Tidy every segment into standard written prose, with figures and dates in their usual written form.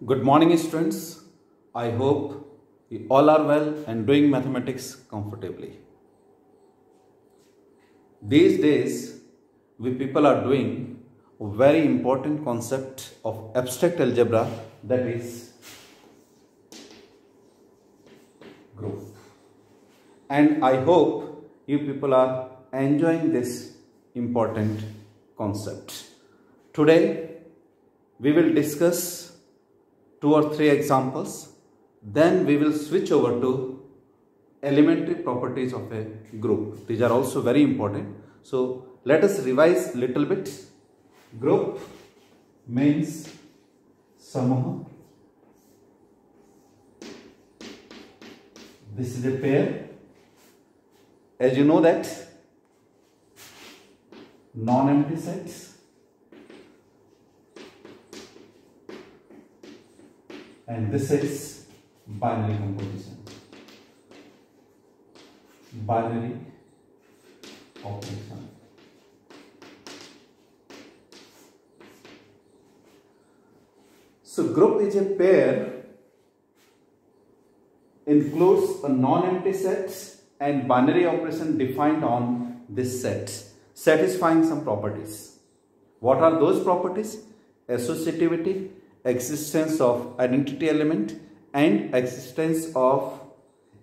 Good morning, students. I hope you all are well and doing mathematics comfortably. These days, we people are doing a very important concept of abstract algebra, that is group. And I hope you people are enjoying this important concept. Today, we will discuss 2 or 3 examples, then we will switch over to elementary properties of a group. These are also very important. So let us revise little bit. Group means samuha. This is a pair. As you know that non-empty sets and this is binary composition, binary operation. So group is a pair, includes a non-empty set and binary operation defined on this set, satisfying some properties. What are those properties? Associativity, existence of identity element, and existence of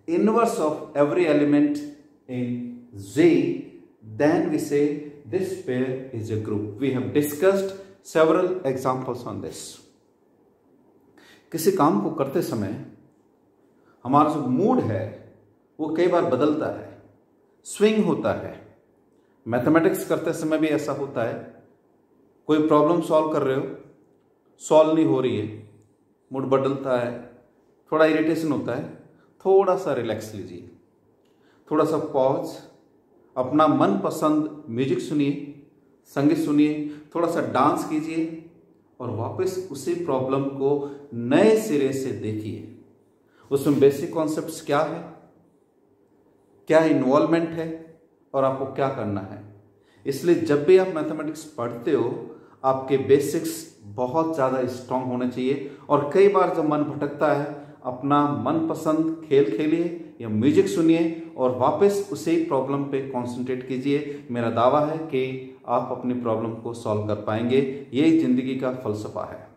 inverse of every element in Z. Then we say this pair is a group. We have discussed several examples on this. किसी काम को करते समय हमारा जो mood है वो कई बार बदलता है, स्विंग होता है. मैथमेटिक्स करते समय भी ऐसा होता है. कोई प्रॉब्लम सॉल्व कर रहे हो, सॉल्व नहीं हो रही है, मूड बदलता है, थोड़ा इरिटेशन होता है, थोड़ा सा रिलैक्स लीजिए, थोड़ा सा पॉज, अपना मनपसंद म्यूजिक सुनिए, संगीत सुनिए, थोड़ा सा डांस कीजिए और वापस उसी प्रॉब्लम को नए सिरे से देखिए. उसमें बेसिक कॉन्सेप्ट्स क्या है, क्या इन्वॉल्वमेंट है और आपको क्या करना है. इसलिए जब भी आप मैथमेटिक्स पढ़ते हो आपके बेसिक्स बहुत ज़्यादा स्ट्रांग होने चाहिए. और कई बार जब मन भटकता है अपना मनपसंद खेल खेलिए या म्यूजिक सुनिए और वापस उसी प्रॉब्लम पे कंसंट्रेट कीजिए. मेरा दावा है कि आप अपनी प्रॉब्लम को सॉल्व कर पाएंगे. ये जिंदगी का फलसफा है,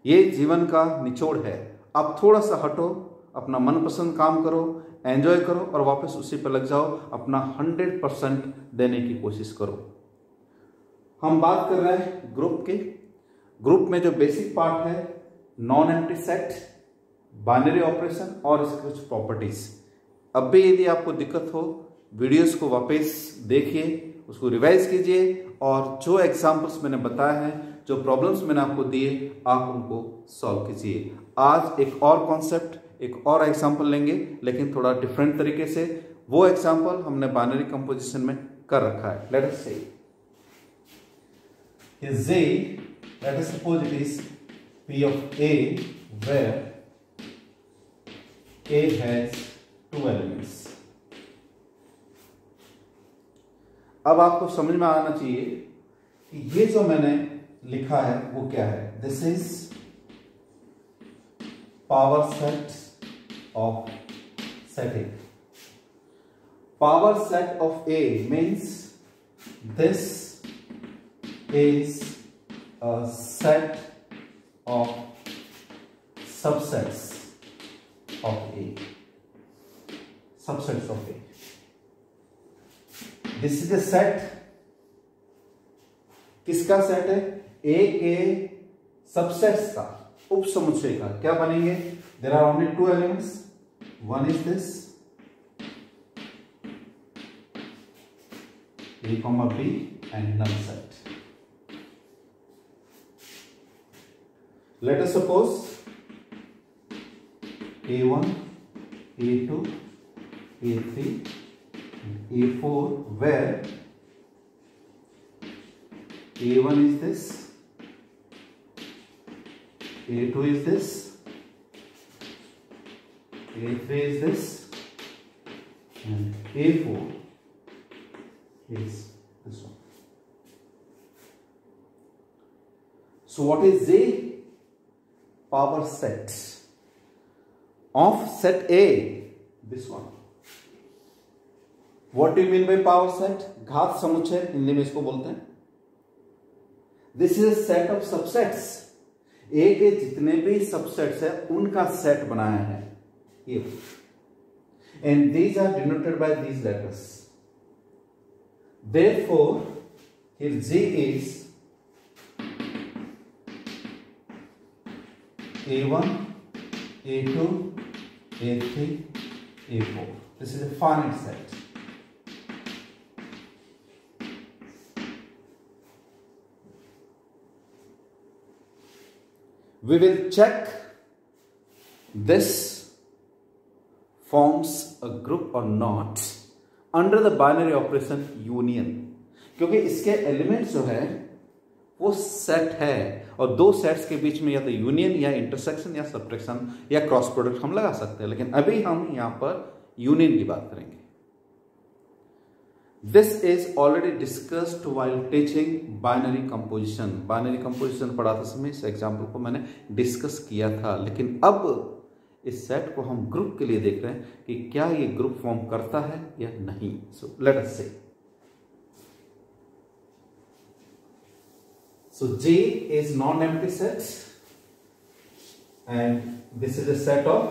ये जीवन का निचोड़ है. आप थोड़ा सा हटो, अपना मनपसंद काम करो, एंजॉय करो और वापस उसी पर लग जाओ. अपना 100% देने की कोशिश करो. हम बात कर रहे हैं ग्रुप के. ग्रुप में जो बेसिक पार्ट है non empty set, binary operation और इसकी कुछ प्रॉपर्टीज. अब भी यदि आपको दिक्कत हो वीडियोस को वापस देखिए, उसको रिवाइज कीजिए और जो एग्जांपल्स मैंने बताया है, जो प्रॉब्लम्स मैंने आपको दिए, आप उनको सॉल्व कीजिए. आज एक और कॉन्सेप्ट, एक और एग्जाम्पल लेंगे लेकिन थोड़ा डिफरेंट तरीके से. वो एग्जाम्पल हमने बाइनरी कंपोजिशन में कर रखा है. लेट अस से Z, let us suppose it is P of A where A has 2 elements. अब आपको समझ में आना चाहिए कि ये जो मैंने लिखा है वो क्या है. This is power set of setting. Power set of A means this is a set of subsets of A. Subsets of A. This is a set. किसका सेट है? A के सबसेट्स का, उप समुच्चय का. क्या बनेंगे? There are only 2 elements. One is this A comma B and null set. Let us suppose A1, A2, A3, and A4 where A1 is this, A2 is this, A3 is this, and A4 is this one. So what is Z? power set of set A, this one. What do you mean by power set? घात समुच्चय हिंदी में इसको बोलते हैं. This is a set of subsets. A के जितने भी subsets है उनका सेट बनाया है ये. And these are denoted by these letters. Therefore, here G is A1, A2, A3, A4. This is a finite set. We will check this forms a group or not under the binary operation union. क्योंकि इसके elements जो है वो set है और दो sets के बीच में या तो यूनियन या इंटरसेक्शन या सब्ट्रैक्शन या क्रॉस प्रोडक्ट हम लगा सकते हैं, लेकिन अभी हम यहां पर यूनियन की बात करेंगे. This is already discussed while teaching binary composition. Binary composition पढ़ाते समय इस एग्जाम्पल को मैंने डिस्कस किया था, लेकिन अब इस सेट को हम ग्रुप के लिए देख रहे हैं कि क्या ये ग्रुप फॉर्म करता है या नहीं. सो लेट अस से. So G is non-empty set and this is a set of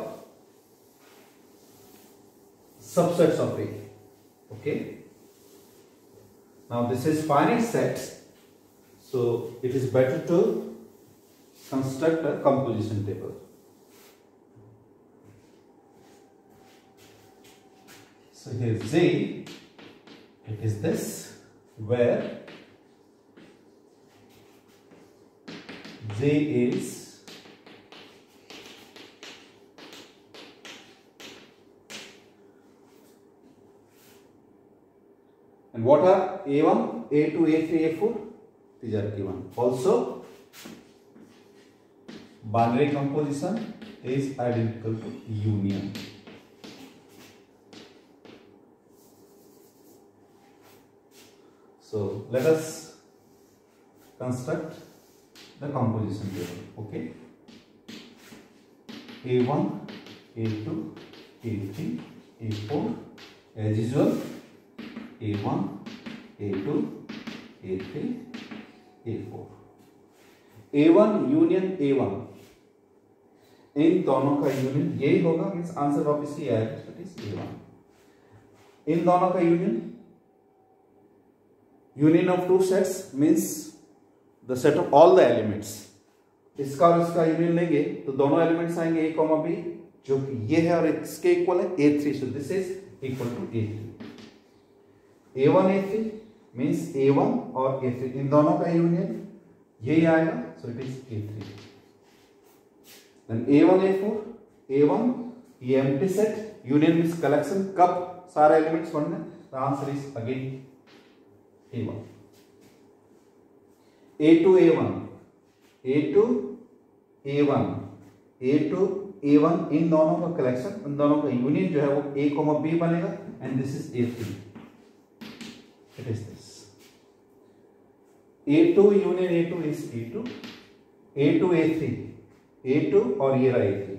subsets of A. Okay. Now this is finite set, so it is better to construct a composition table. So here Z, it is this, where J is and what are A1, A2, A3, A4? These are given. Also, binary composition is identical to union. So let us construct the composition table. Okay. A1, A2, A3, A4 as usual. A1, A2, A3, A4. A1 union A1, इन दोनों का union यही होगा, means answer वापस ही आएगा, that is A1. इन दोनों का union of two sets means the set of all the elements. इसका और इसका यूनियन लेंगे तो दोनों एलिमेंट्स आएंगे A, B, जो कि ये है और इसके इक्वल है A3. So this is equal to A3. A1 A3 means A1 और A3 इन दोनों का यूनियन यही आएगा, सो it is A3. Then A1 A4, A1 ये empty set, union means collection, कब सारे एलिमेंट्स बनने, the answer is again A1. A2 A1, A2 A1, A2 A1 इन दोनों का कलेक्शन, इन दोनों का यूनियन जो है वो A, B बनेगा and this is A3. It is this. A2 union A2 is A2, A2 A3, A2 और ये रहा A3,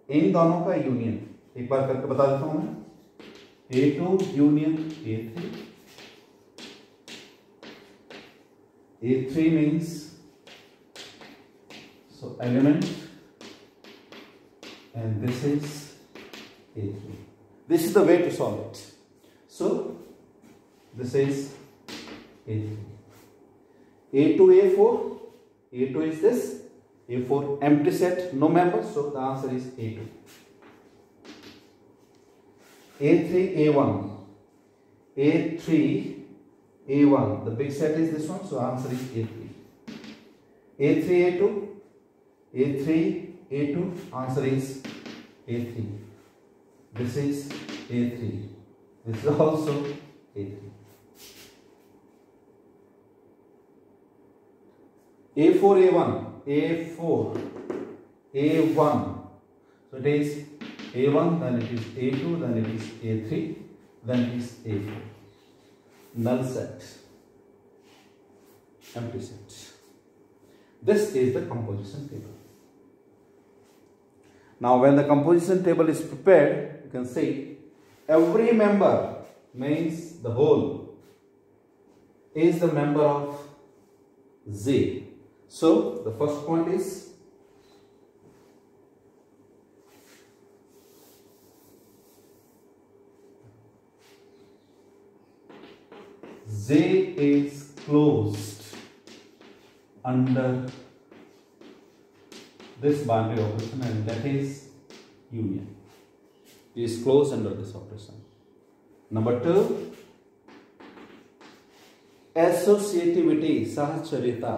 इन दोनों का यूनियन एक बार करके बता देता हूं मैं. A2 union A3, A3 means so element and this is A3. This is the way to solve it. So this is A3. A2 A4, A2 is this, A4 empty set, no members, so the answer is A2. A3 A1, A3 A1, the big set is this one, so answer is A3. A3 A2, A3 A2, answer is A3. This is A3. This is also A3. A4 A1, A4 A1, so it is A1, then it is A2, then it is A3, then it is A4. Null set, empty set. This is the composition table. Now when the composition table is prepared, you can see every member means the whole is the member of Z. So the first point is Z is closed under this boundary operation, and that is union. It is closed under this operation. Number 2, associativity, sahacharita.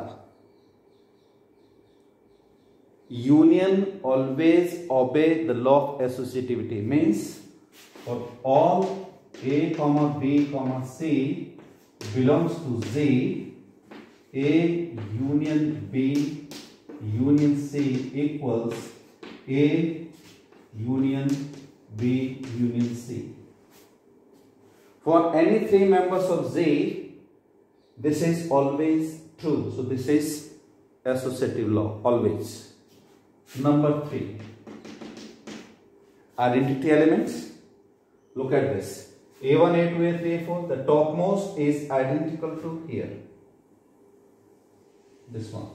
Union always obey the law of associativity, means for all A, B, C belongs to Z, A union B union C equals A union B union C. For any 3 members of Z, this is always true. So this is associative law, always. Number 3, identity elements. Look at this. A1, A2, A3, A4, the topmost is identical to here. This one.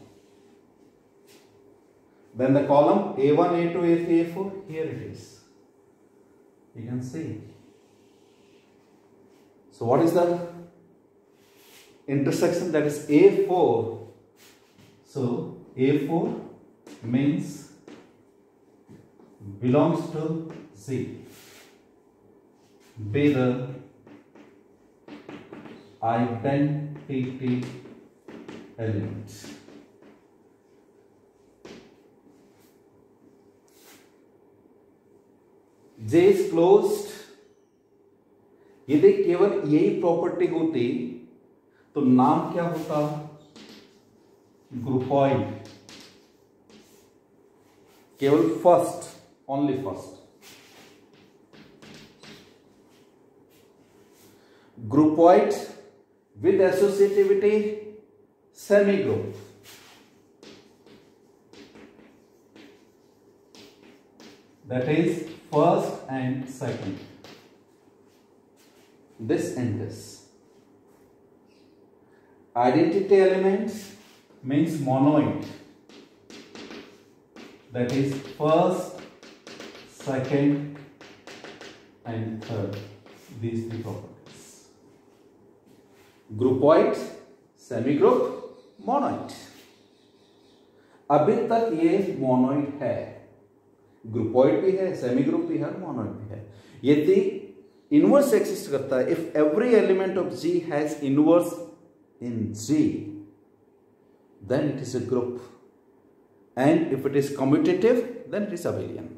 Then the column A1, A2, A3, A4, here it is. You can see. So what is the intersection? That is A4. So A4 means belongs to Z. Be the identity element. J is closed. यदि केवल यही property होती तो नाम क्या होता? ग्रुपॉइड. केवल first, only first. Groupoid with associativity, semigroup. That is first and second. This and this. Identity elements means monoid. That is first, second and third. These 3 properties. ग्रुपॉइड, सेमीग्रुप, monoid. अभी तक ये मोनोइड है. ग्रुपॉइड भी है, सेमीग्रुप भी है, मोनोइड भी है. यदि इनवर्स एक्सिस्ट करता है, if every element of G has inverse in G, then it is a group. And if it is commutative, then it is abelian.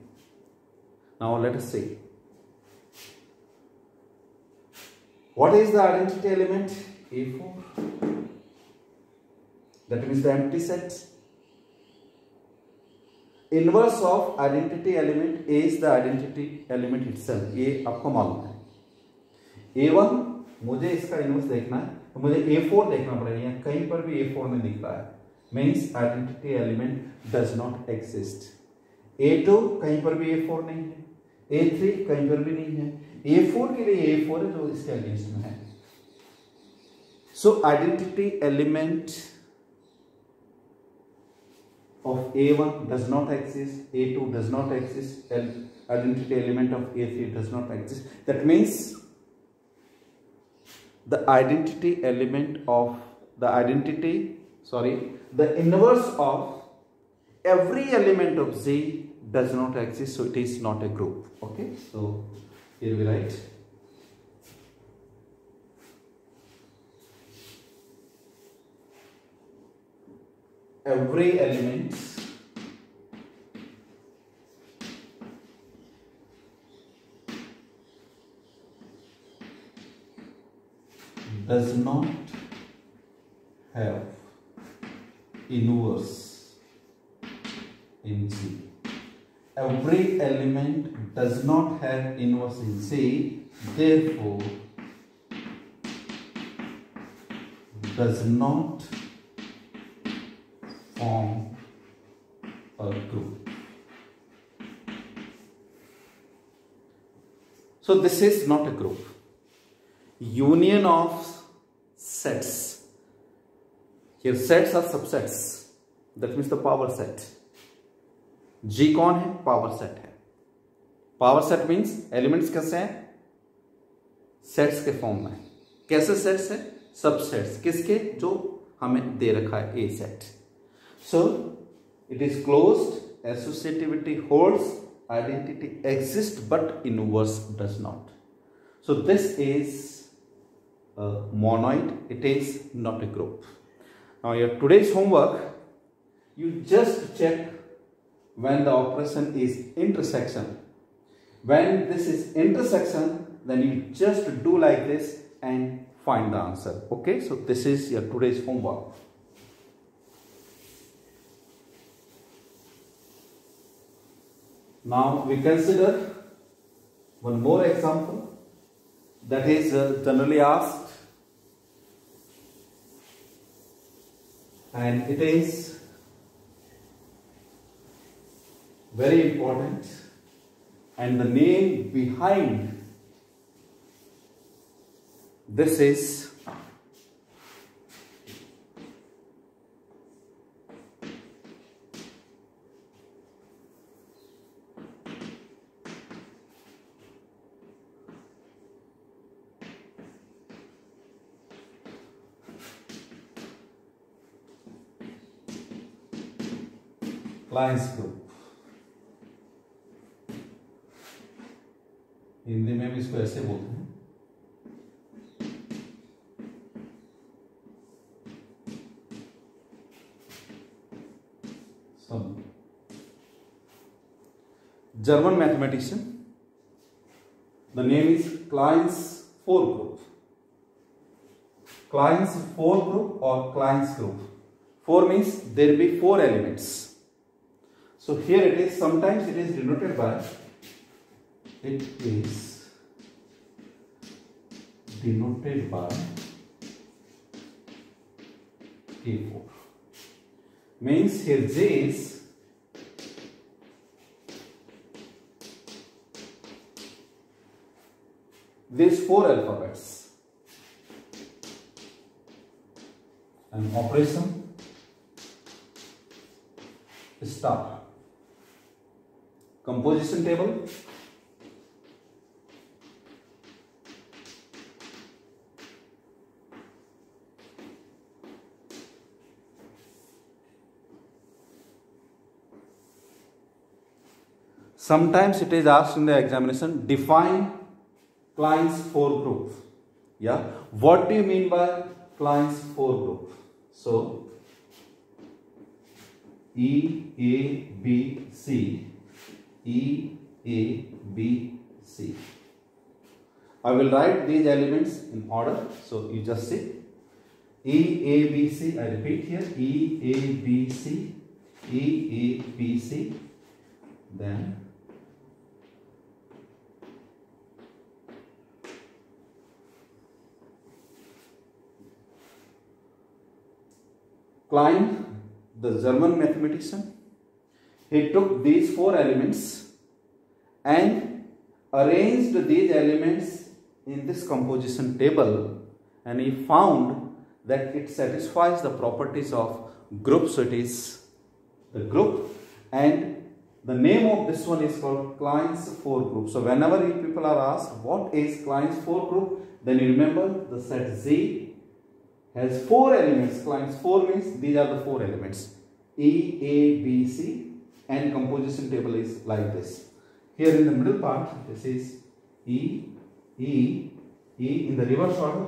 Now let us see. What is the identity element? A4. That means the empty set. Inverse of identity element is the identity element itself. ये आपको मालूम है. A1 मुझे इसका inverse देखना है तो मुझे A4 देखना पड़ेगा. कहीं पर भी A4 नहीं दिख रहा है. Means identity element does not exist. A2 कहीं पर भी A4 नहीं है. A3 कहीं पर भी नहीं है. A4 के लिए A4 है जो इसके अगेंस्ट में है. So identity element of A1 does not exist, A2 does not exist, identity element of A3 does not exist. That means the identity element of the inverse of every element of Z does not exist, so it is not a group. Okay, so here we write every element does not have inverse in G. Every element does not have inverse in C, therefore does not form a group. So this is not a group. Union of sets. Here sets are subsets. That means the power set. G कौन है? Power set है. Power set means elements कैसे हैं? Sets के form में. कैसे sets है? Subsets. किसके? जो हमें दे रखा है a set. So it is closed. Associativity holds. Identity exists but inverse does not. So this is a monoid. It is not a group. Now your today's homework, you just check when the operation is intersection. When this is intersection, then you just do like this and find the answer. Okay, so this is your today's homework. Now we consider one more example that is generally asked, and it is very important, and the name behind this is Kleins group. Hindi में भी इसको ऐसे बोलते हैं. German mathematician. The name is Kleins 4 group. Kleins 4 group or Kleins group. 4 means there will be 4 elements. So here it is. Sometimes it is denoted by. It is denoted by K4. Means here J is these 4 alphabets. And operation star. Composition table. Sometimes it is asked in the examination, define Kleins 4 group. Yeah. What do you mean by Kleins 4 group? So, E, A, B, C. E, A, B, C. I will write these elements in order. So, you just see. E, A, B, C. I repeat here. E, A, B, C. E, A, B, C. Then Klein, the German mathematician, he took these 4 elements and arranged these elements in this composition table, and he found that it satisfies the properties of group. So it is the group, and the name of this one is called Kleins 4 group. So whenever you people are asked what is Kleins 4 group, then you remember the set Z has 4 elements. Kleins 4 means these are the 4 elements. E, A, B, C, and composition table is like this. Here in the middle part, this is E, E, E in the reverse order,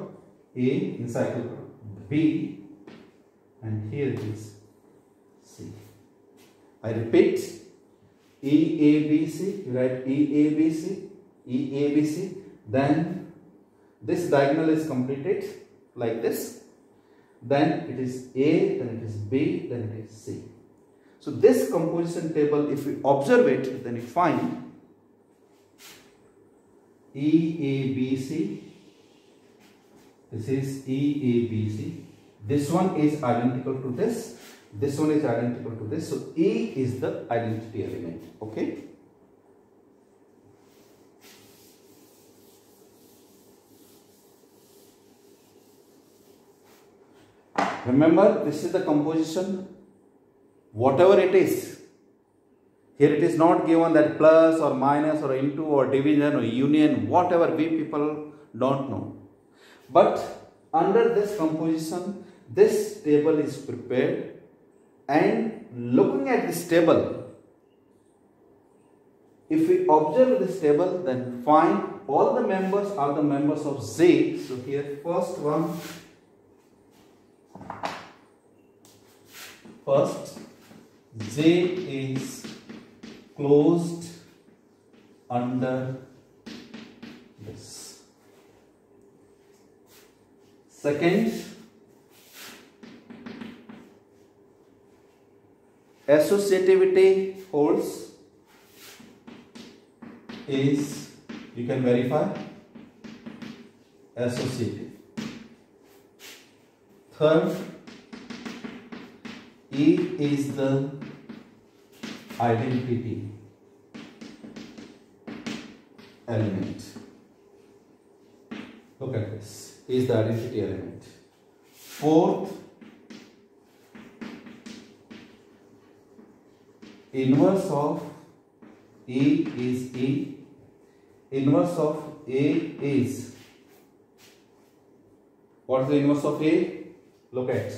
A in cycle, B, and here it is C. I repeat, E, A, B, C, you write E, A, B, C, E, A, B, C, then this diagonal is completed like this. Then it is A, then it is B, then it is C. So this composition table, if we observe it, then we find E, A, B, C. This is E, A, B, C. This one is identical to this. This one is identical to this. So E is the identity element. Okay. Remember, this is the composition. Whatever it is, here it is not given that plus or minus or into or division or union, whatever, we people don't know. But under this composition, this table is prepared, and looking at this table, if we observe this table, then find all the members are the members of Z. So here first Z is closed under this. Second, associativity holds is, you can verify, associative. Third, E is the identity element. Look at this, is the identity element. Fourth, inverse of E is E, inverse of A is, what is the inverse of A? Look at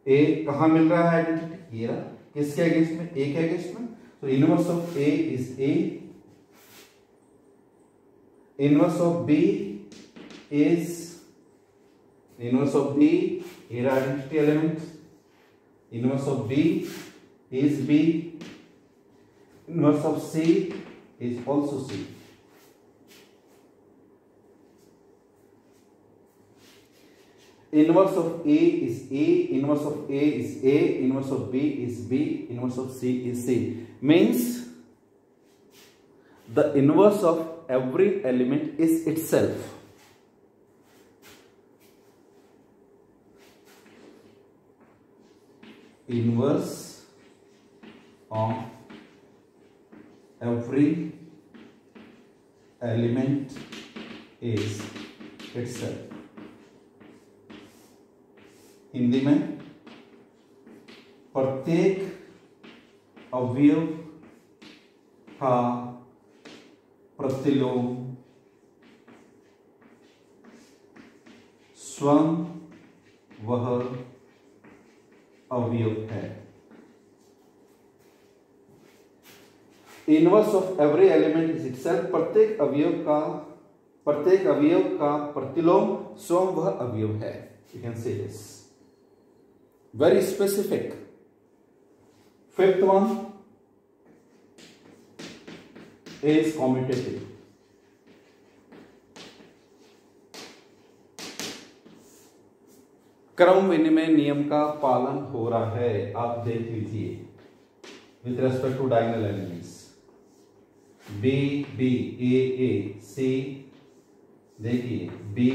A कहाँ मिल रहा है identity, ये रहा, किसके against में, A के against में. तो inverse of A is A, inverse of B is, inverse of B, ये रहा identity element, inverse of B is B, inverse of C is also C. Inverse of A is A, inverse of A is A, inverse of B is B, inverse of C is C. Means the inverse of every element is itself. Inverse of every element is itself. Hindi में प्रत्येक अवयव का प्रतिलोम स्वयं वह अवयव है. Inverse of every element is itself. प्रत्येक अवयव का प्रतिलोम स्वयं वह अवयव है. You can say this very specific. Fifth one is commutative. क्रम विनिमय नियम का पालन हो रहा है, आप देख लीजिए. With respect to diagonal elements, B B A A C, देखिए बी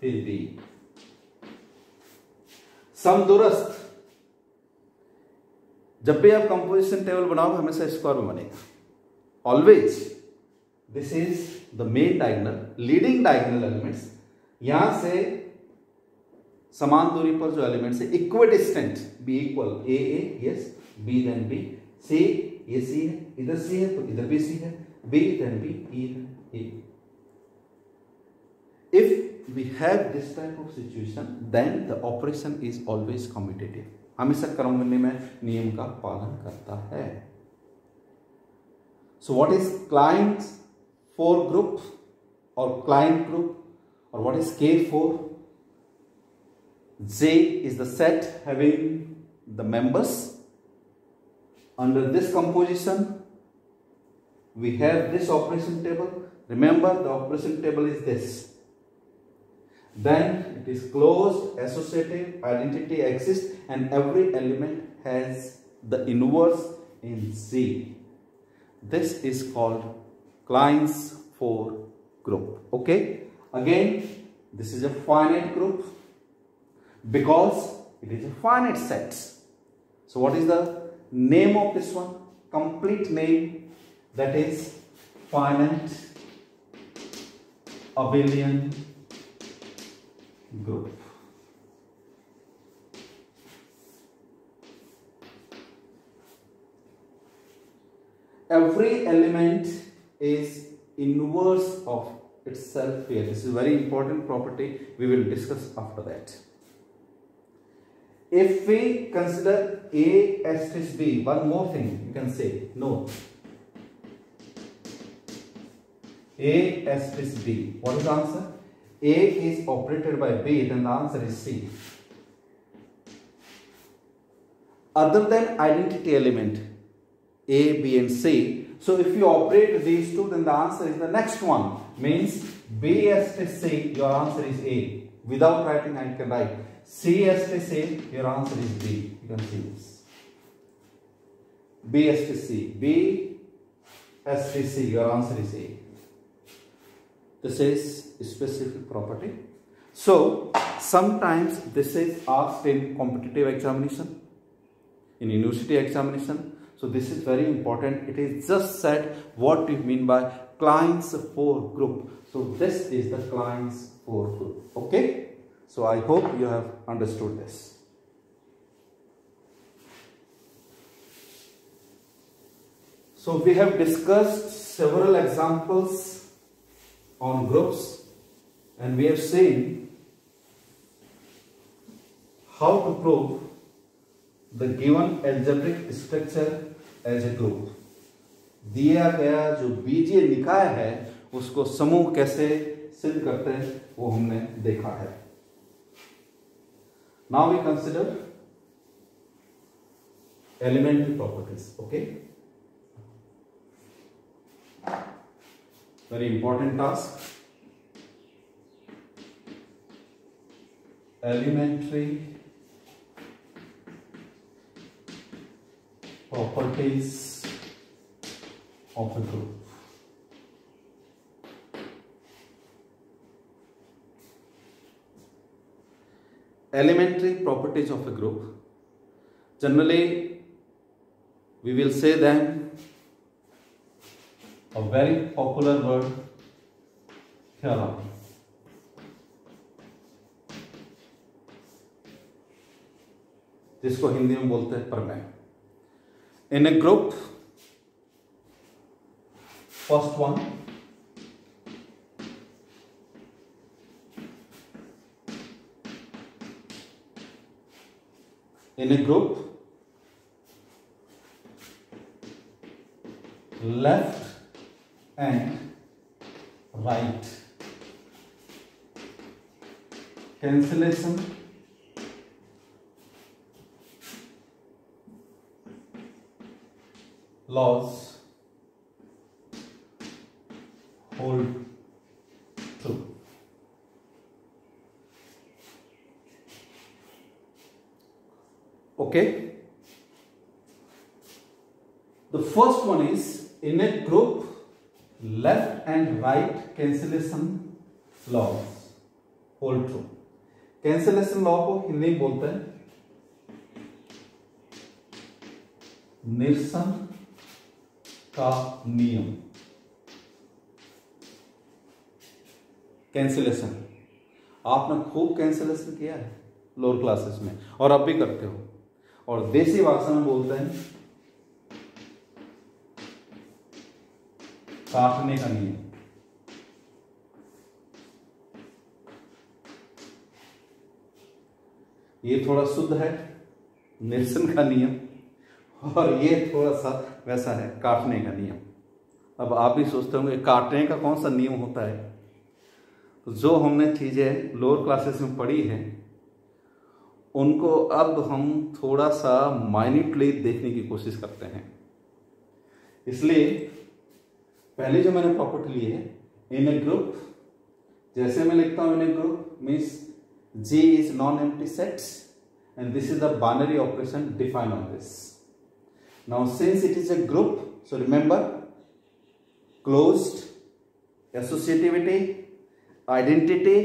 फिर बी. समदूरस्थ, जब भी आप कंपोजिशन टेबल बनाओगे हमेशा स्क्वायर में बनेगा. Always this is the main diagonal, leading diagonal elements. यहां से समान दूरी पर जो एलिमेंट्स है इक्विडिस्टेंट, बी इक्वल ए ए, यस, बी देन बी, सी, ये सी है, इधर सी है तो इधर भी सी है, बी देन बी, ई है ए. If we have this type of situation, then the operation is always commutative. हमेशा क्रम विनिमय नियम का पालन करता है. So what is Klein 4 group or Klein group or what is K4? J is the set having the members. Under this composition, we have this operation table. Remember, the operation table is this. Then it is closed, associative, identity exists, and every element has the inverse in Z. This is called Klein's 4 group. Okay, again this is a finite group because it is a finite set. So what is the name of this one? Complete name, that is finite abelian group. every element is inverse of itself here. This is very important property. We will discuss after that. If we consider A asterisk B, one more thing you can say, no. A asterisk B, what is the answer? A is operated by B, then the answer is C. Other than identity element, A, B and C, so if you operate these two, then the answer is the next one. Means B asterisk C, your answer is A. Without writing, I can write C asterisk C, your answer is B. You can see this. B asterisk C, B asterisk C, your answer is A. This is a specific property. So sometimes this is asked in competitive examination, in university examination. So this is very important. It is just said what you mean by Klein's 4 group. So this is the Klein's 4 group. Okay. So I hope you have understood this. So we have discussed several examples on groups, and we have seen how to prove the given algebraic structure as a group. दिया गया जो बीजीय निकाय है उसको समूह कैसे सिद्ध करते हैं वो हमने देखा है. Now we consider elementary properties. Okay, very important task. Elementary properties of a group. Elementary properties of a group. Generally, we will say them a very popular word, theorem. जिसको हिंदी में बोलते हैं प्रमेय. In a group, first one, in a group, left and right cancellation laws hold true. Okay. The first one is, in a group, left and right cancellation laws hold true. Cancellation law को हिंदी में बोलते हैं निरसन का नियम. Cancellation, आपने खूब cancellation किया है लोअर क्लासेस में और अब भी करते हो, और देसी भाषा में बोलते हैं काटने का नियम. ये थोड़ा शुद्ध है, निरसन का नियम, और ये थोड़ा सा वैसा है, काटने का नियम. अब आप भी सोचते होंगे काटने का कौन सा नियम होता है. तो जो हमने चीजें लोअर क्लासेस में पढ़ी हैं उनको अब हम थोड़ा सा माइन्यूटली देखने की कोशिश करते हैं. इसलिए पहले जो मैंने प्रॉपर्टी ली है, इन ए ग्रुप, जैसे मैं लिखता हूं in a group means G is non-empty sets and this is the binary operation defined on this. Now since it is a group, so remember closed, associativity, identity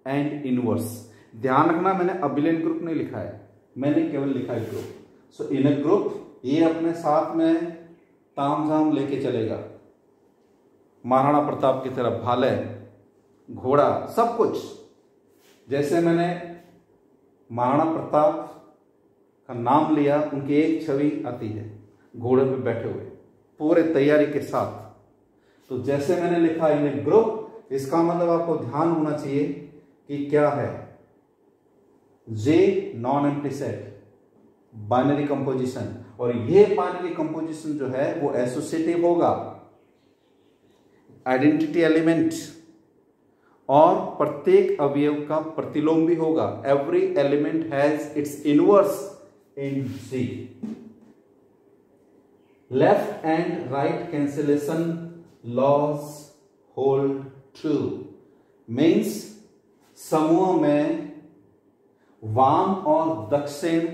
and inverse. ध्यान रखना मैंने abelian group नहीं लिखा है, मैंने केवल लिखा है group. So in a group ये अपने साथ में तामझाम लेके चलेगा, महाराणा प्रताप की तरह भाले घोड़ा सब कुछ. जैसे मैंने महाराणा प्रताप का नाम लिया, उनकी एक छवि आती है घोड़े पे बैठे हुए, पूरे तैयारी के साथ। तो जैसे मैंने लिखा इन ए ग्रुप, इसका मतलब आपको ध्यान होना चाहिए कि क्या है, J non empty set, binary composition, और ये बाइनरी कंपोजिशन जो है वो एसोसिएटिव होगा, आइडेंटिटी एलिमेंट, और प्रत्येक अवयव का प्रतिलोम भी होगा। Every element has its inverse in C. Left and right cancellation laws hold true, means समूह में वाम और दक्षिण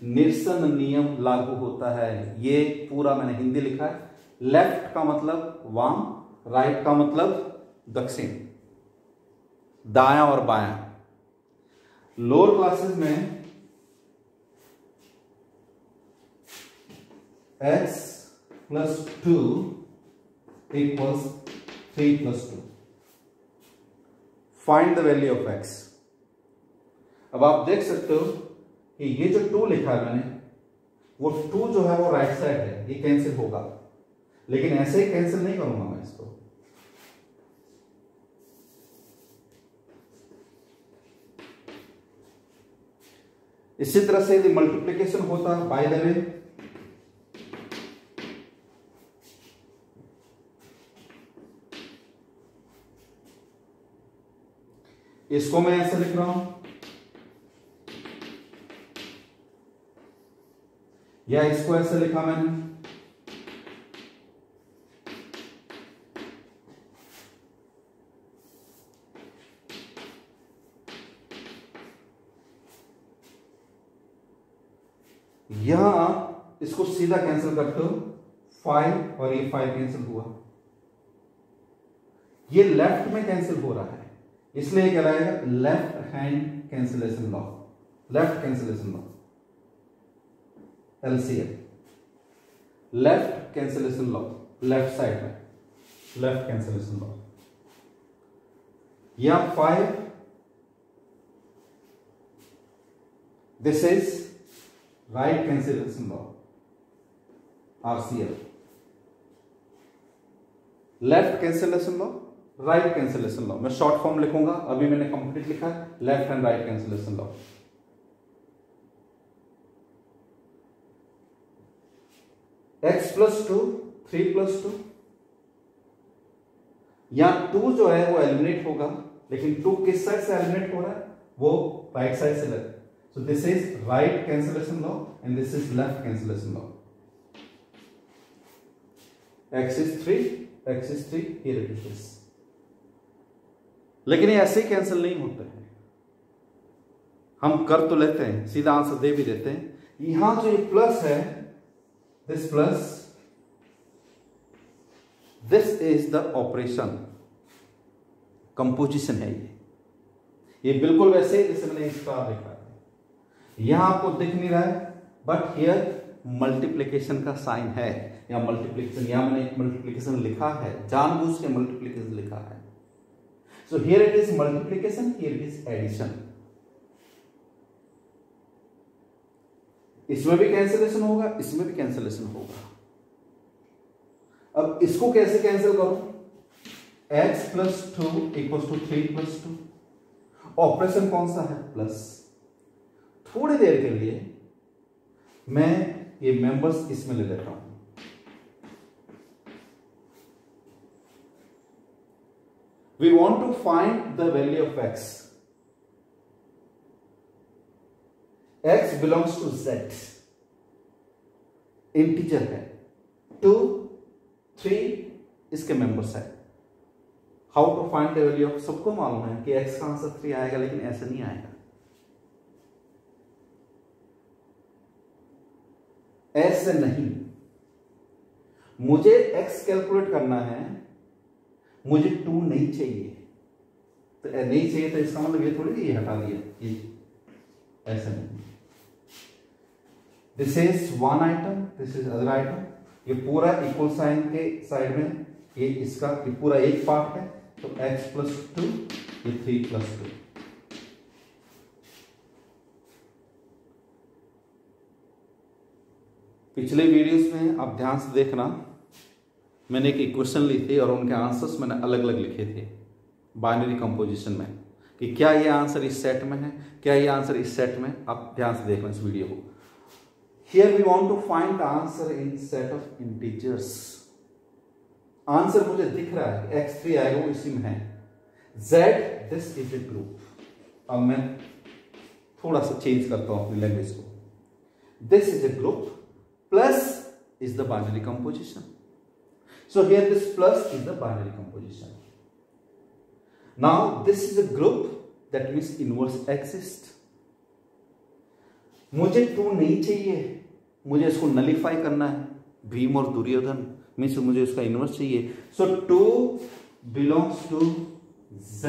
निरसन नियम लागू होता है। ये पूरा मैंने हिंदी लिखा है। लेफ्ट का मतलब वाम, राइट का मतलब दक्षिण, दायां और बायां। लोअर क्लासेस में x + 2 = 3 + 2। Find the value of x। अब आप देख सकते हो कि ये जो 2 लिखा है मैंने, वो 2 जो है वो राइट साइड है, ये कैंसिल होगा, लेकिन ऐसे ही कैंसिल नहीं करूंगा मैं इसको। इसी तरह से यदि मल्टीप्लिकेशन होता बाय द वे, इसको मैं ऐसे लिख रहा हूं, या इसको ऐसे लिखा मैंने, यहां आप इसको सीधा कैंसिल करते हो, 5 और ये 5 कैंसिल हुआ, ये लेफ्ट में कैंसिल हो रहा है, इसलिए क्या रहेगा, left hand cancellation law, left cancellation law, LCM, left cancellation law, left side में लेफ्ट कैंसिलेशन लॉ, या 5, this is right cancellation law, RCL, left cancellation law, right cancellation law. मैं शॉर्ट फॉर्म लिखूंगा, अभी मैंने कंप्लीट लिखा है, left and right cancellation law. x + 2 3 + 2, या 2 जो है वो एलिमिनेट होगा, लेकिन 2 किस साइड से एलिमिनेट हो रहा है, वो राइट साइड से लगा। सो this is right cancellation law and this is left cancellation law. x is 3, here it is। लेकिन ये ऐसे ही कैंसिल नहीं होते हैं, हम कर तो लेते हैं, सीधा आंसर दे भी देते हैं। यहां जो ये प्लस है, this plus, this is the operation, composition है ये बिल्कुल वैसे ही जैसे मैंने स्टार लिखा है। यहां आपको दिख नहीं रहा है, बट हियर मल्टीप्लिकेशन का साइन है, या मल्टीप्लिकेशन, या मैंने मल्टीप्लिकेशन लिखा है, जानबूझ के मल्टीप्लिकेशन लिखा है। So here it is multiplication, here it is addition. इसमें भी कैंसिलेशन होगा, इसमें भी कैंसिलेशन होगा। अब इसको कैसे कैंसिल करूं, x + 2 = 3 + 2, ऑपरेशन कौन सा है, प्लस। थोड़ी देर के लिए मैं ये मेंबर्स इसमें ले लेता हूं, we want to find the value of x belongs to z, integer है, 2 3 इसके मेंबर्स है। How to find the value of, सबको मालूम है कि x का आंसर 3 आएगा, लेकिन ऐसे नहीं आएगा, ऐसे नहीं। मुझे x कैलकुलेट करना है, मुझे 2 नहीं चाहिए, तो नहीं चाहिए तो इसका मतलब ये थोड़ी ये हटा दिया, ये ऐसा नहीं। This is one item, this is other item, ये पूरा इक्वल साइन के साइड में, ये इसका ये पूरा एक पार्ट है, तो x + 2, ये 3 + 2। पिछले वीडियोस में आप ध्यान से देखना, मैंने एक इक्वेशन ली थी और उनके आंसर्स मैंने अलग अलग लिखे थे बाइनरी कंपोजिशन में, कि क्या ये आंसर इस सेट में है, क्या ये आंसर इस सेट में। आप ध्यान से देख लें इस वीडियो को। Here we want to find the answer in set of integers. Answer मुझे दिख रहा है x3 आएगा, वो इसी में है। z, this is a group. अब मैं थोड़ा सा चेंज करता हूं अपनी लैंग्वेज को। This is a group plus is the binary composition. So here this plus is the binary composition. Now this is a group, that means inverse exist. मुझे 2 नहीं चाहिए, मुझे इसको नलिफाई करना है। भीम और दुर्योधन मीन्स मुझे इसका इनवर्स चाहिए। सो 2 belongs to z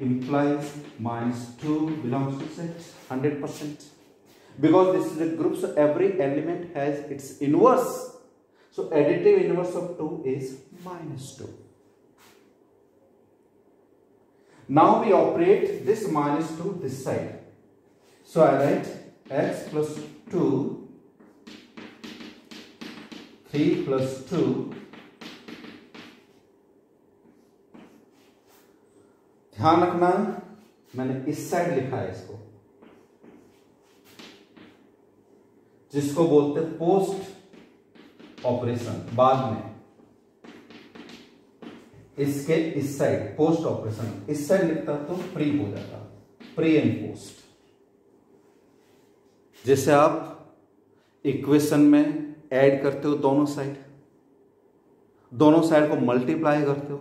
implies -2 belongs to z 100%, because this is a group, so every element has its inverse. So additive inverse of 2 is -2. Now we operate this -2 this side. So I write x plus 2, 3 plus 2, ध्यान रखना मैंने इस side लिखा है इसको, जिसको बोलते हैं पोस्ट ऑपरेशन। बाद में इसके इस साइड पोस्ट ऑपरेशन, इस साइड लिखता तो प्री हो जाता, प्री एंड पोस्ट। जैसे आप इक्वेशन में ऐड करते हो दोनों साइड को मल्टीप्लाई करते हो,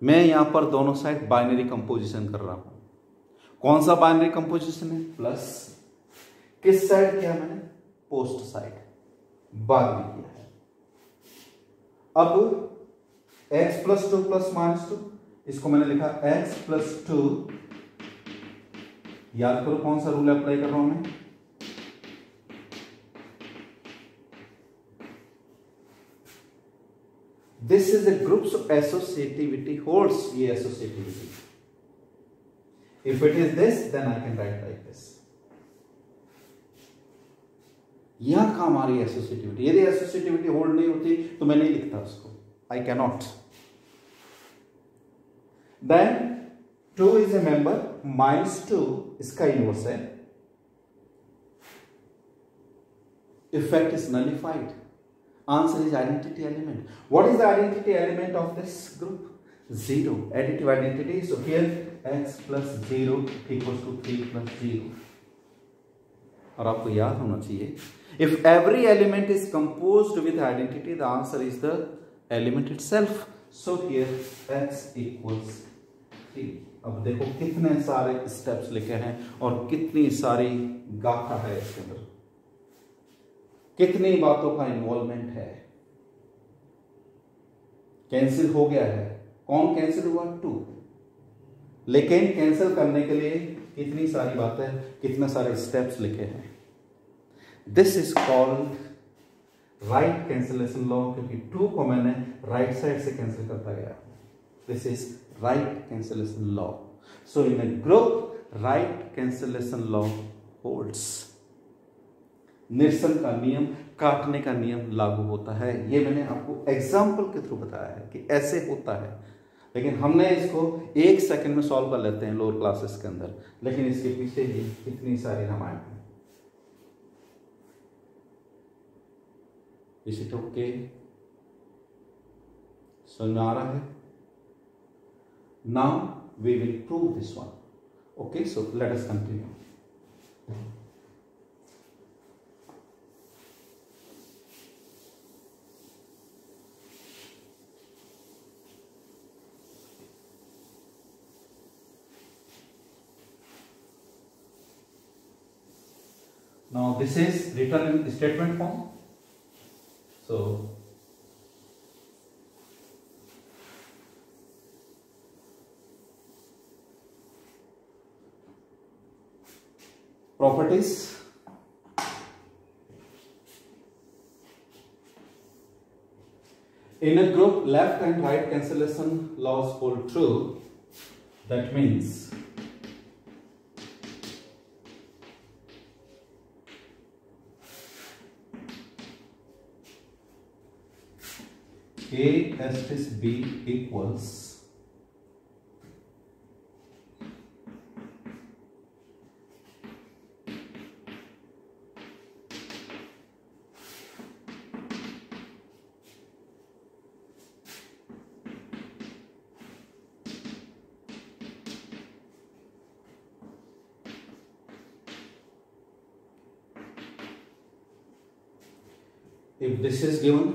मैं यहां पर दोनों साइड बाइनरी कंपोजिशन कर रहा हूं। कौन सा बाइनरी कंपोजिशन है? प्लस। किस साइड किया मैंने? पोस्ट साइड, बाद में किया है। अब x प्लस 2 प्लस -2, इसको मैंने लिखा x प्लस 2। याद करो कौन सा रूल अप्लाई कर रहा हूं मैं? This is a group, so associativity holds. ये associativity. If it is this, then I can write like this. यहां कहां हमारी associativity? यदि associativity होल्ड नहीं होती तो मैं नहीं लिखता उसको। I cannot. Then 2 is a member, -2 इसका इनवर्स है। Effect is nullified. Answer is identity element. What is the identity element of this group? 0. Additive identity. So here x plus 0 equals to 3 plus 0. और आपको याद होना चाहिए, if every element is composed with identity, the answer is the element itself. So here x equals 3. अब देखो कितने सारे steps लिखे हैं और कितनी सारी गाथा है इसके अंदर, कितनी बातों का इन्वॉल्वमेंट है। कैंसिल हो गया है, कौन कैंसिल हुआ? 2। लेकिन कैंसिल करने के लिए कितनी सारी बातें, कितने सारे स्टेप्स लिखे हैं। This is called right cancellation law, क्योंकि 2 को मैंने राइट साइड से कैंसिल करता गया। This is right cancellation law. So in a group right cancellation law holds. निरसन का नियम, काटने का नियम लागू होता है। ये मैंने आपको एग्जाम्पल के थ्रू बताया है कि ऐसे होता है, लेकिन हमने इसको 1 सेकंड में सॉल्व कर लेते हैं लोअर क्लासेस के अंदर, लेकिन इसके पीछे ही कितनी सारी रामायण है। इस इट ओके? समझ में आ रहा है? Now we will prove this one. Okay, so let us continue. Now this is written in statement form. So properties. In a group, left and right cancellation laws hold true. That means A asterisk B equals if this is given,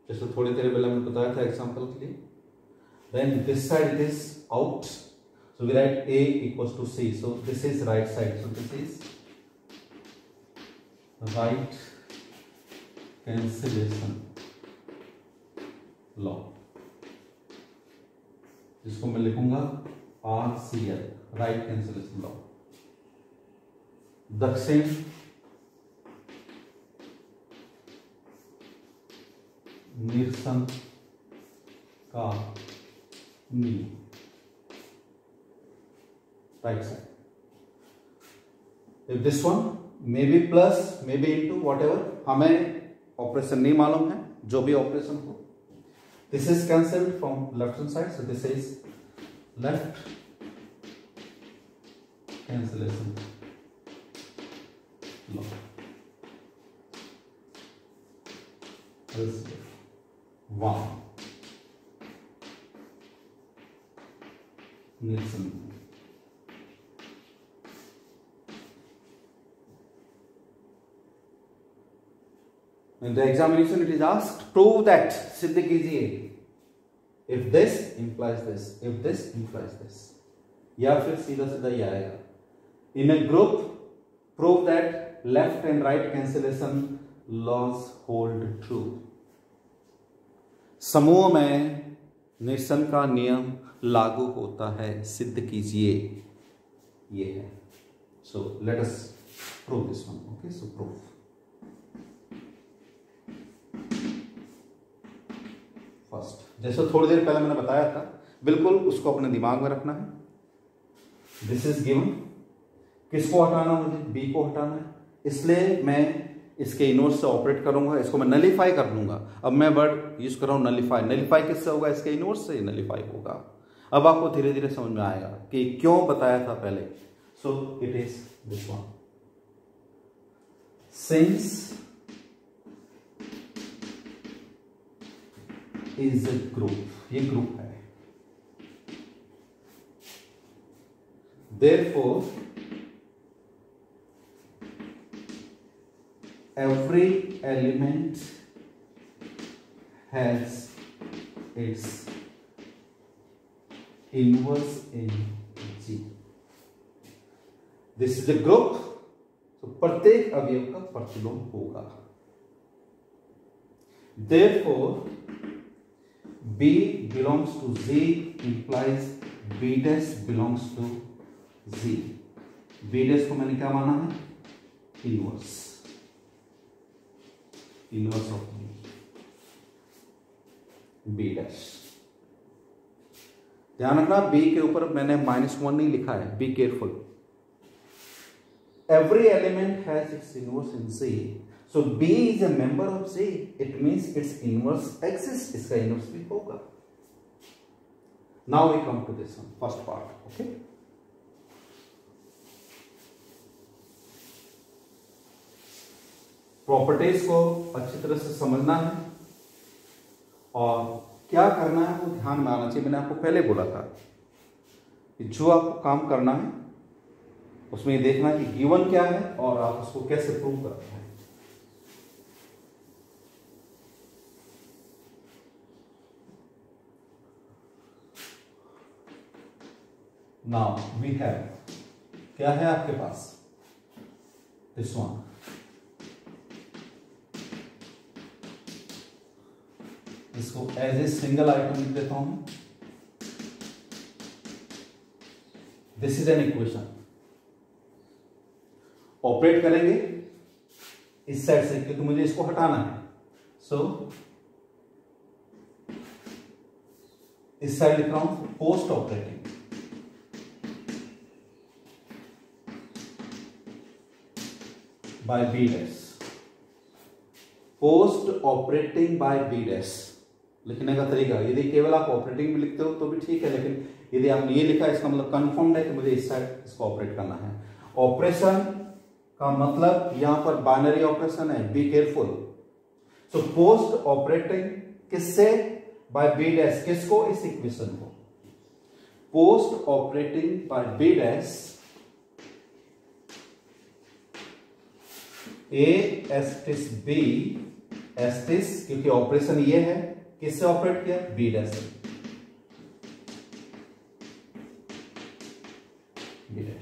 जैसे थोड़ी देर पहले मैंने बताया था example के लिए, then this side it is out, so we write A equals to C, so this is right side, so this is right cancellation law, जिसको मैं लिखूंगा RCL, right cancellation law. दक्षिण निरसन का नियम, right side. If this one may be plus may be into what ever, हमें operation नहीं मालूम है, जो भी ऑपरेशन हो. This is cancelled from left hand side, so this is left cancellation law. One Nilsson. In the examination it is asked, prove that, सिद्ध कीजिए, if this implies this, if this implies this, या फिर सीधा सीधा ये आएगा. In a group, prove that left and right cancellation laws hold true. समूह में निरसन का नियम लागू होता है, सिद्ध कीजिए, ये है. सो let us prove this one. Okay, so proof. First, जैसे थोड़ी देर पहले मैंने बताया था, बिल्कुल उसको अपने दिमाग में रखना है. दिस इज गिवन, किसको हटाना, मुझे बी को हटाना है, इसलिए मैं इसके इनवर्स से ऑपरेट करूंगा, इसको मैं नलीफाई कर लूंगा. अब मैं वर्ड यूज कर रहा हूं नलीफाई. नलीफाई किससे होगा, इसके इनवर्स से नलीफाई होगा. अब आपको धीरे धीरे समझ में आएगा कि क्यों बताया था पहले. सो it is this one. Since is a group, ये ग्रुप है, therefore every element has its inverse in G. This is a group, so प्रत्येक अवयव का प्रतिलोम होगा. Therefore, B belongs to Z implies B dash belongs to Z. B dash को मैंने क्या माना है, inverse, inverse of B dash. ध्यान रखना, बी के ऊपर मैंने -1 नहीं लिखा है, be careful. Every element has its inverse in C, so B is a member of C, it means its inverse exist, इसका इनवर्स भी होगा. Now we come to this one, first part. Okay, properties को अच्छी तरह से समझना है और क्या करना है वो ध्यान में आना चाहिए. मैंने आपको पहले बोला था कि जो आपको काम करना है उसमें ये देखना कि गिवन क्या है और आप उसको कैसे प्रूव करते हैं. नाउ वी हैव, क्या है आपके पास, दिस वन. इसको एज ए सिंगल आइटम लिख देता हूं. This is an equation. Operate करेंगे इस साइड से क्योंकि मुझे इसको हटाना है. सो इस साइड लिख रहा हूं post operating. By B dash, post operating by B dash लिखने का तरीका, यदि केवल आप ऑपरेटिंग में लिखते हो तो भी ठीक है, लेकिन यदि आपने ये लिखा इसका मतलब कंफर्म्ड है कि मुझे इस साइड इसको ऑपरेट करना है। ऑपरेशन का मतलब यहां पर बाइनरी ऑपरेशन है, be careful. So post operating किससे, बाय बी डैश, किसको, इस इक्वेशन को। Post operating by B dash A asterisk B asterisk, क्योंकि ऑपरेशन ये है, किससे ऑपरेट किया, बी डैश से, बी डैश।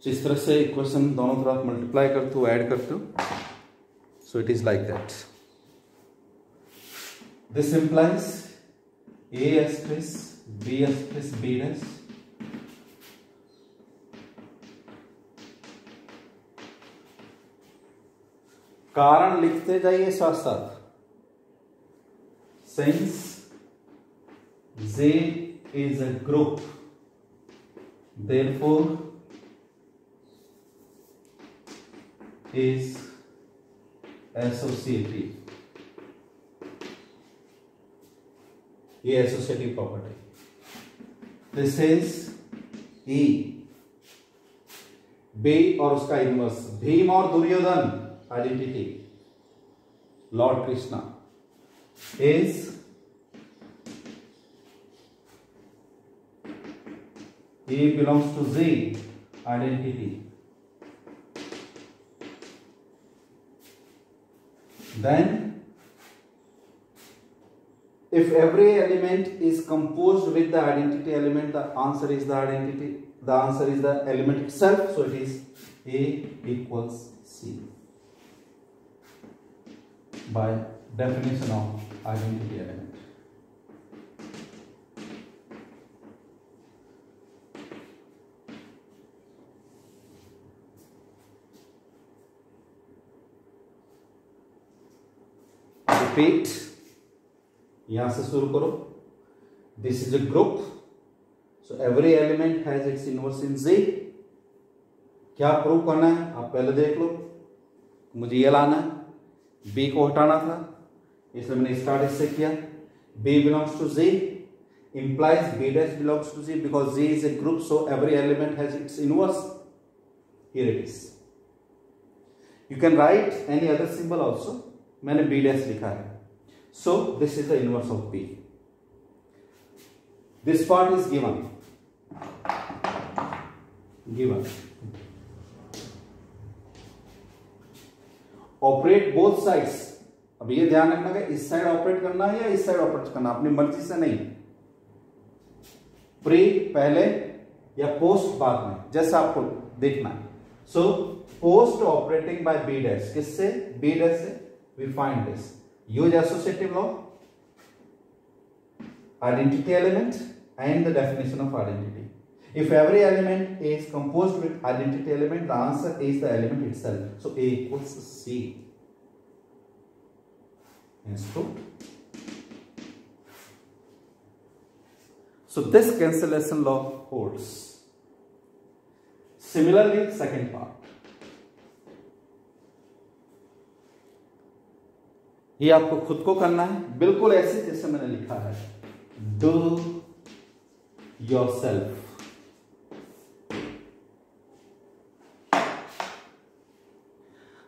इस तरह से इक्वेशन दोनों तरफ मल्टीप्लाई करते हो, ऐड करते हो, so it is like that. This implies A asterisk B dash कारण लिखते जाइए साथ साथ। सिंस J is a group, therefore is associative। ये associative property. This is E, B और उसका इनवर्स, भीम और Duryodhan identity, lord Krishna, is A belongs to Z identity, then if every element is composed with the identity element, the answer is the identity, the answer is the element itself, so it is A equals C by definition of identity element। Repeat, यहां से शुरू करो। This is a group, so every element has its inverse in Z। क्या prove करना है आप पहले देख लो, मुझे ये लाना है, B को हटाना था, इसलिए मैंने स्टार्ट इससे किया। B belongs to Z implies B dash belongs to Z because Z is a group, so every element has its inverse। Here it is, you can write any other symbol also, मैंने B dash लिखा है, so this is the inverse of B। this part is given operate both sides. अब ये ध्यान रखना कि इस side operate करना है या इस साइड ऑपरेट करना, अपनी मर्जी से नहीं, प्री पहले या पोस्ट बाद में, जैसा आपको देखना है। So post operating by B dash, किससे, बी डैश से, we find this, use associative law, identity element and the definition of identity। if every element is composed with identity element, the answer is the element itself, so A equals C। Hence proved। so this cancellation law holds। similarly second part, ये आपको खुद को करना है, बिल्कुल ऐसे जैसे मैंने लिखा है, do yourself।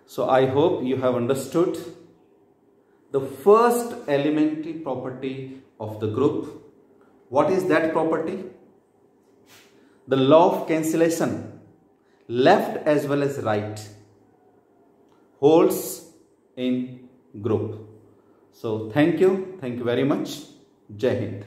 So I hope you have understood the first elementary property of the group। What is that property? The law of cancellation, left as well as right, holds in group। So thank you very much। जय हिंद।